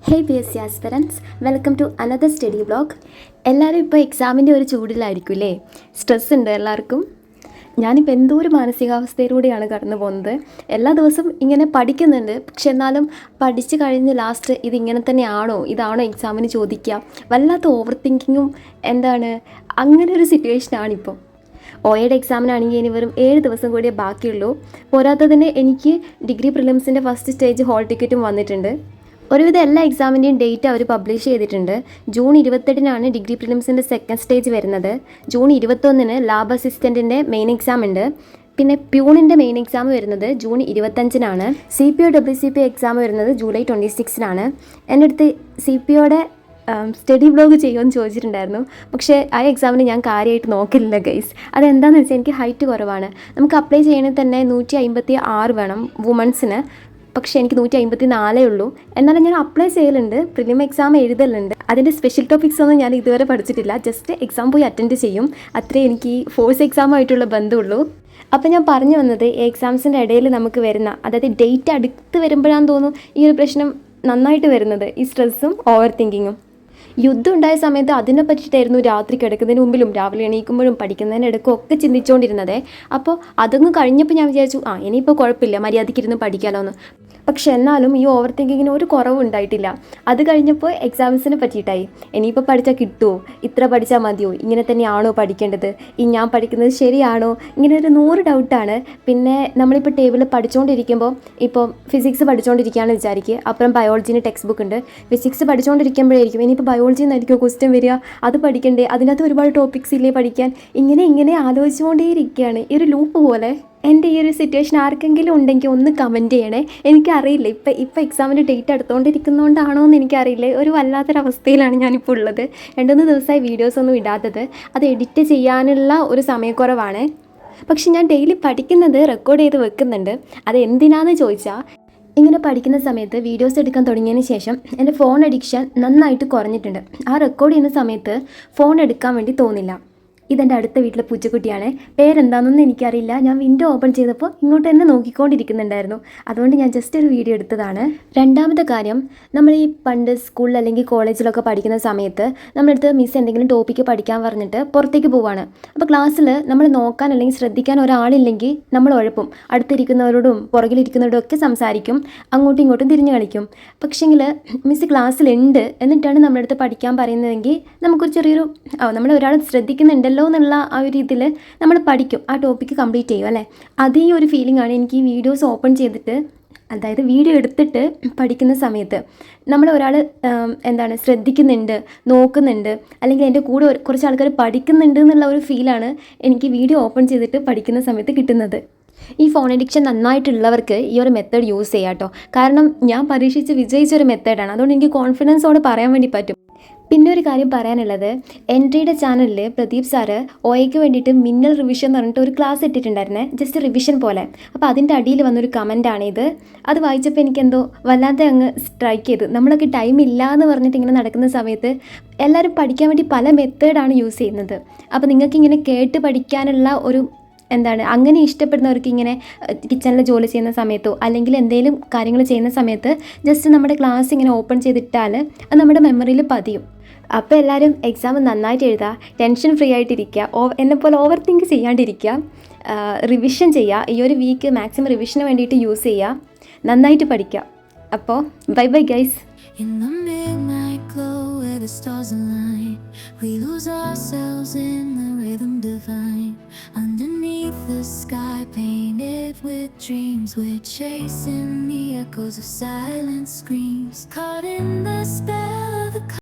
Hey B S C aspirants, welcome to another study vlog. എല്ലാവരും ഇപ്പോൾ എക്സാമിൻ്റെ ഒരു ചൂടിലായിരിക്കും അല്ലേ? സ്ട്രെസ് ഉണ്ട് എല്ലാവർക്കും. ഞാനിപ്പോൾ എന്തോ ഒരു മാനസികാവസ്ഥയിലൂടെയാണ് കടന്നു പോകുന്നത്. എല്ലാ ദിവസവും ഇങ്ങനെ പഠിക്കുന്നുണ്ട്, പക്ഷെ എന്നാലും പഠിച്ചു കഴിഞ്ഞ് ലാസ്റ്റ് ഇതിങ്ങനെ തന്നെയാണോ, ഇതാണോ എക്സാമിന് ചോദിക്കുക, വല്ലാത്ത ഓവർ തിങ്കിങ്ങും അങ്ങനെ ഒരു സിറ്റുവേഷനാണിപ്പോൾ. OAയുടെ എക്സാമിനാണെങ്കിൽ ഇനി വെറും 7 ദിവസം കൂടിയേ ബാക്കിയുള്ളൂ. പോരാത്തതിന് എനിക്ക് ഡിഗ്രി പ്രിലിംസിൻ്റെ ഫസ്റ്റ് സ്റ്റേജ് ഹോൾ ടിക്കറ്റും വന്നിട്ടുണ്ട്. ഒരുവിധം എല്ലാ എക്സാമിൻ്റെയും ഡേറ്റ് അവർ പബ്ലിഷ് ചെയ്തിട്ടുണ്ട്. ജൂൺ 28-നാണ് ഡിഗ്രി പ്രിലിംസിൻ്റെ സെക്കൻഡ് സ്റ്റേജ് വരുന്നത്. ജൂൺ 21-ന് ലാബ് അസിസ്റ്റൻറ്റിൻ്റെ മെയിൻ എക്സാം ഉണ്ട്. പിന്നെ പ്യൂണിൻ്റെ മെയിൻ എക്സാം വരുന്നത് ജൂൺ 25-നാണ്. CPO WCP എക്സാം വരുന്നത് ജൂലൈ 26-നാണ്. എൻ്റെ അടുത്ത് CPOയുടെ സ്റ്റഡി വ്ളോഗ് ചെയ്യുമെന്ന് ചോദിച്ചിട്ടുണ്ടായിരുന്നു. പക്ഷേ ആ എക്സാമിന് ഞാൻ കാര്യമായിട്ട് നോക്കില്ല ഗൈസ്. അതെന്താണെന്ന് വെച്ചാൽ എനിക്ക് ഹൈറ്റ് കുറവാണ്. നമുക്ക് അപ്ലൈ ചെയ്യണമെങ്കിൽ തന്നെ 156 വേണം വുമൺസിന്. പക്ഷേ എനിക്ക് 154 ഉള്ളൂ. എന്നാലും ഞാൻ അപ്ലൈ ചെയ്യലുണ്ട്, പ്രിലിം എക്സാം എഴുതലുണ്ട്. അതിൻ്റെ സ്പെഷ്യൽ ടോപ്പിക്സ് ഒന്നും ഞാൻ ഇതുവരെ പഠിച്ചിട്ടില്ല. ജസ്റ്റ് എക്സാം പോയി അറ്റൻഡ് ചെയ്യും, അത്രേ എനിക്ക് ഫോഴ്സ് എക്സാമായിട്ടുള്ള ബന്ധമുള്ളൂ. അപ്പോൾ ഞാൻ പറഞ്ഞു വന്നത്, എക്സാംസിൻ്റെ ഇടയിൽ നമുക്ക് വരുന്ന, അതായത് ഡേറ്റ് അടുത്ത് വരുമ്പോഴാണെന്ന് തോന്നുന്നു ഈ ഒരു പ്രശ്നം നന്നായിട്ട് വരുന്നത്, ഈ സ്ട്രെസ്സും ഓവർ തിങ്കിങ്ങും. യുദ്ധം ഉണ്ടായ സമയത്ത് അതിനെ പറ്റിയിട്ടായിരുന്നു രാത്രി കിടക്കുന്നതിന് മുമ്പിലും രാവിലെ എണീക്കുമ്പോഴും പഠിക്കുന്നതിനിടയ്ക്കും ഒക്കെ ചിന്തിച്ചുകൊണ്ടിരുന്നത്. അപ്പോൾ അതൊന്നും കഴിഞ്ഞപ്പോൾ ഞാൻ വിചാരിച്ചു ഇനിയിപ്പോൾ കുഴപ്പമില്ല, മര്യാദയ്ക്കിരുന്ന് പഠിക്കാമല്ലോ എന്ന്. പക്ഷെ എന്നാലും ഈ ഓവർ തിങ്കിങ്ങിന് ഒരു കുറവും ഉണ്ടായിട്ടില്ല. അത് കഴിഞ്ഞപ്പോൾ എക്സാംസിനെ പറ്റിയിട്ടായി. ഇനിയിപ്പോൾ പഠിച്ചാൽ കിട്ടുമോ, ഇത്ര പഠിച്ചാൽ മതിയോ, ഇങ്ങനെ തന്നെയാണോ പഠിക്കേണ്ടത്, ഈ ഞാൻ പഠിക്കുന്നത് ശരിയാണോ, ഇങ്ങനെ ഒരു 100 ഡൗട്ടാണ്. പിന്നെ നമ്മളിപ്പോൾ ടേബിൾ പഠിച്ചുകൊണ്ടിരിക്കുമ്പോൾ, ഇപ്പോൾ ഫിസിക്സ് പഠിച്ചുകൊണ്ടിരിക്കുകയാണെന്ന് വിചാരിക്കുക, അപ്പുറം ബയോളജീന് ടെക്സ്റ്റ് ബുക്ക് ഉണ്ട്. ഫിസിക്സ് പഠിച്ചുകൊണ്ടിരിക്കുമ്പോഴായിരിക്കും ഇനിയിപ്പോൾ ബയോളജിയിൽ നിന്നായിരിക്കും ക്വസ്റ്റ്യൻ വരിക, അത് പഠിക്കണ്ടേ, അതിനകത്ത് ഒരുപാട് ടോപ്പിക്സ് ഇല്ലേ പഠിക്കാൻ. ഇങ്ങനെ ആലോചിച്ചുകൊണ്ടേയിരിക്കുകയാണ്, ഈ ഒരു ലൂപ്പ് പോലെ. എൻ്റെ ഈ ഒരു സിറ്റുവേഷൻ ആർക്കെങ്കിലും ഉണ്ടെങ്കിൽ ഒന്ന് കമൻറ്റ് ചെയ്യണേ. എനിക്കറിയില്ല, ഇപ്പം എക്സാമിൻ്റെ ഡേറ്റ് എടുത്തുകൊണ്ടിരിക്കുന്നതുകൊണ്ടാണോ എന്ന് എനിക്കറിയില്ല. ഒരു വല്ലാത്തൊരവസ്ഥയിലാണ് ഞാനിപ്പോൾ ഉള്ളത്. 2-3 ദിവസമായി വീഡിയോസൊന്നും ഇടാത്തത്. അത് എഡിറ്റ് ചെയ്യാനുള്ള ഒരു സമയക്കുറവാണ്. പക്ഷെ ഞാൻ ഡെയിലി പഠിക്കുന്നത് റെക്കോർഡ് ചെയ്ത് വെക്കുന്നുണ്ട്. അത് എന്തിനാണെന്ന് ചോദിച്ചാൽ, ഇങ്ങനെ പഠിക്കുന്ന സമയത്ത് വീഡിയോസ് എടുക്കാൻ തുടങ്ങിയതിന് ശേഷം എൻ്റെ ഫോൺ അഡിക്ഷൻ നന്നായിട്ട് കുറഞ്ഞിട്ടുണ്ട്. ആ റെക്കോർഡ് ചെയ്യുന്ന സമയത്ത് ഫോൺ എടുക്കാൻ വേണ്ടി തോന്നില്ല. ഇതെൻ്റെ അടുത്ത വീട്ടിലെ പൂച്ചക്കുട്ടിയാണ്. പേരെന്താണെന്നൊന്നും എനിക്കറിയില്ല. ഞാൻ വിൻഡോ ഓപ്പൺ ചെയ്തപ്പോൾ ഇങ്ങോട്ട് തന്നെ നോക്കിക്കൊണ്ടിരിക്കുന്നുണ്ടായിരുന്നു. അതുകൊണ്ട് ഞാൻ ജസ്റ്റ് ഒരു വീഡിയോ എടുത്തതാണ്. രണ്ടാമത്തെ കാര്യം, നമ്മൾ ഈ പണ്ട് സ്കൂളിൽ അല്ലെങ്കിൽ കോളേജിലൊക്കെ പഠിക്കുന്ന സമയത്ത് നമ്മളടുത്ത് മിസ് എന്തെങ്കിലും ടോപ്പിക്ക് പഠിക്കാൻ പറഞ്ഞിട്ട് പുറത്തേക്ക് പോവുകയാണ്. അപ്പോൾ ക്ലാസ്സിൽ നമ്മൾ നോക്കാൻ അല്ലെങ്കിൽ ശ്രദ്ധിക്കാൻ ഒരാളില്ലെങ്കിൽ നമ്മൾ ഉഴപ്പും. അടുത്തിരിക്കുന്നവരോടും പുറകിലിരിക്കുന്നവരോടും ഒക്കെ സംസാരിക്കും, അങ്ങോട്ടും ഇങ്ങോട്ടും തിരിഞ്ഞു കളിക്കും. പക്ഷേങ്കിൽ മിസ് ക്ലാസ്സിലുണ്ട് എന്നിട്ടാണ് നമ്മുടെ അടുത്ത് പഠിക്കാൻ പറയുന്നതെങ്കിൽ നമുക്കൊരു ചെറിയൊരു നമ്മൾ ഒരാൾ ശ്രദ്ധിക്കുന്നുണ്ടല്ലോ എന്നുള്ള ആ ഒരു ഇതിൽ നമ്മൾ പഠിക്കും, ആ ടോപ്പിക്ക് കംപ്ലീറ്റ് ചെയ്യും അല്ലേ. അതേ ഒരു ഫീലിംഗ് ആണ് എനിക്ക് ഈ വീഡിയോസ് ഓപ്പൺ ചെയ്തിട്ട്, അതായത് വീഡിയോ എടുത്തിട്ട് പഠിക്കുന്ന സമയത്ത്. നമ്മൾ ഒരാൾ ശ്രദ്ധിക്കുന്നുണ്ട്, നോക്കുന്നുണ്ട്, അല്ലെങ്കിൽ എൻ്റെ കൂടെ കുറച്ച് ആൾക്കാർ പഠിക്കുന്നുണ്ട് എന്നുള്ള ഒരു ഫീലാണ് എനിക്ക് വീഡിയോ ഓപ്പൺ ചെയ്തിട്ട് പഠിക്കുന്ന സമയത്ത് കിട്ടുന്നത്. ഈ ഫോൺ അഡിക്ഷൻ നന്നായിട്ടുള്ളവർക്ക് ഈ ഒരു മെത്തേഡ് യൂസ് ചെയ്യാം കേട്ടോ. കാരണം ഞാൻ പരീക്ഷിച്ച് വിജയിച്ചൊരു മെത്തേഡാണ്. അതുകൊണ്ട് എനിക്ക് കോൺഫിഡൻസോടെ പറയാൻ വേണ്ടി പറ്റും. പിന്നെ ഒരു കാര്യം പറയാനുള്ളത്, എൻട്രിയുടെ ചാനലിൽ പ്രദീപ് സാറ് OAയ്ക്ക് വേണ്ടിയിട്ട് മിന്നൽ റിവിഷൻ എന്ന് പറഞ്ഞിട്ട് ഒരു ക്ലാസ് ഇട്ടിട്ടുണ്ടായിരുന്നേ, ജസ്റ്റ് റിവിഷൻ പോലെ. അപ്പോൾ അതിൻ്റെ അടിയിൽ വന്നൊരു കമൻറ്റാണിത്. അത് വായിച്ചപ്പോൾ എനിക്കെന്തോ വല്ലാതെ അങ്ങ് സ്ട്രൈക്ക് ചെയ്തു. നമ്മളൊക്കെ ടൈം ഇല്ല എന്ന് പറഞ്ഞിട്ട് ഇങ്ങനെ നടക്കുന്ന സമയത്ത് എല്ലാവരും പഠിക്കാൻ വേണ്ടി പല മെത്തേഡാണ് യൂസ് ചെയ്യുന്നത്. അപ്പോൾ നിങ്ങൾക്കിങ്ങനെ കേട്ട് പഠിക്കാനുള്ള ഒരു അങ്ങനെ ഇഷ്ടപ്പെടുന്നവർക്ക് ഇങ്ങനെ കിച്ചണിൽ ജോലി ചെയ്യുന്ന സമയത്തോ അല്ലെങ്കിൽ എന്തെങ്കിലും കാര്യങ്ങൾ ചെയ്യുന്ന സമയത്ത് ജസ്റ്റ് നമ്മുടെ ക്ലാസ് ഇങ്ങനെ ഓപ്പൺ ചെയ്തിട്ടാൽ അത് നമ്മുടെ മെമ്മറിയിൽ പതിയും. അപ്പോൾ എല്ലാവരും എക്സാം നന്നായിട്ട് എഴുതുക, ടെൻഷൻ ഫ്രീ ആയിട്ടിരിക്കുക, എന്നെപ്പോലെ ഓവർ തിങ്ക് ചെയ്യാണ്ടിരിക്കുക, റിവിഷൻ ചെയ്യുക. ഈ ഒരു വീക്ക് മാക്സിമം റിവിഷന് വേണ്ടിയിട്ട് യൂസ് ചെയ്യുക, നന്നായിട്ട് പഠിക്കുക. അപ്പോൾ bye bye guys. In the midnight glow where the stars align, we lose ourselves in the rhythm divine. Underneath the sky painted with dreams, we're chasing the echoes of silent screams, caught in the spell of the